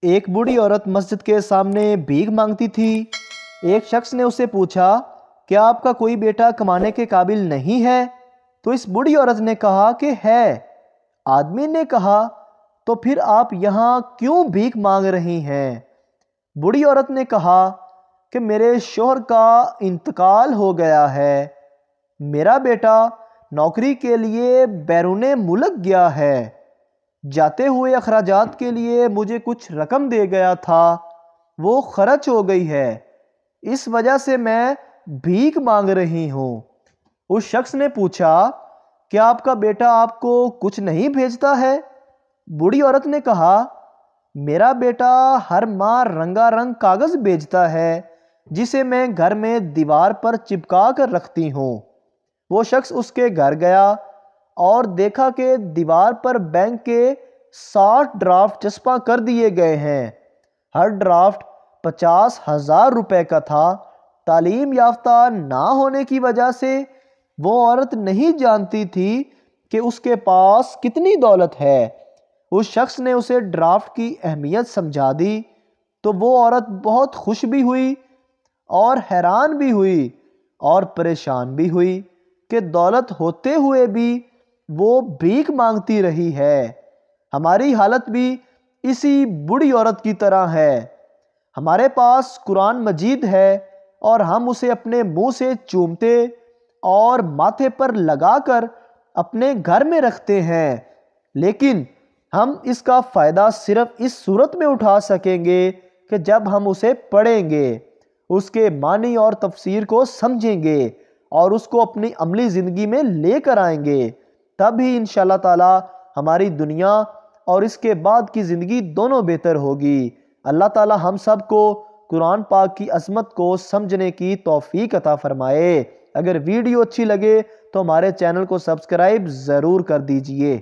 ایک بوڑھی عورت مسجد کے سامنے بھیک مانگتی تھی۔ ایک شخص نے اسے پوچھا، کیا آپ کا کوئی بیٹا کمانے کے قابل نہیں ہے؟ تو اس بوڑھی عورت نے کہا کہ ہے۔ آدمی نے کہا، تو پھر آپ یہاں کیوں بھیک مانگ رہی ہیں؟ بوڑھی عورت نے کہا کہ میرے شوہر کا انتقال ہو گیا ہے، میرا بیٹا نوکری کے لیے بیرون ملک گیا ہے، جاتے ہوئے اخراجات کے لیے مجھے کچھ رقم دے گیا تھا، وہ خرچ ہو گئی ہے، اس وجہ سے میں بھیک مانگ رہی ہوں۔ اس شخص نے پوچھا، کیا آپ کا بیٹا آپ کو کچھ نہیں بھیجتا ہے؟ بوڑھی عورت نے کہا، میرا بیٹا ہر ماہ رنگا رنگ کاغذ بھیجتا ہے جسے میں گھر میں دیوار پر چپکا کر رکھتی ہوں۔ وہ شخص اس کے گھر گیا اور دیکھا کہ دیوار پر بینک کے 60 ڈرافٹ چسپاں کر دیے گئے ہیں، ہر ڈرافٹ 50,000 روپے کا تھا۔ تعلیم یافتہ نہ ہونے کی وجہ سے وہ عورت نہیں جانتی تھی کہ اس کے پاس کتنی دولت ہے۔ اس شخص نے اسے ڈرافٹ کی اہمیت سمجھا دی تو وہ عورت بہت خوش بھی ہوئی اور حیران بھی ہوئی اور پریشان بھی ہوئی کہ دولت ہوتے ہوئے بھی وہ بھیک مانگتی رہی ہے۔ ہماری حالت بھی اسی بوڑھی عورت کی طرح ہے۔ ہمارے پاس قرآن مجید ہے اور ہم اسے اپنے منہ سے چومتے اور ماتھے پر لگا کر اپنے گھر میں رکھتے ہیں، لیکن ہم اس کا فائدہ صرف اس صورت میں اٹھا سکیں گے کہ جب ہم اسے پڑھیں گے، اس کے معنی اور تفسیر کو سمجھیں گے اور اس کو اپنی عملی زندگی میں لے کر آئیں گے، تب ہی انشاءاللہ تعالی ہماری دنیا اور اس کے بعد کی زندگی دونوں بہتر ہوگی۔ اللہ تعالی ہم سب کو قرآن پاک کی عظمت کو سمجھنے کی توفیق عطا فرمائے۔ اگر ویڈیو اچھی لگے تو ہمارے چینل کو سبسکرائب ضرور کر دیجئے۔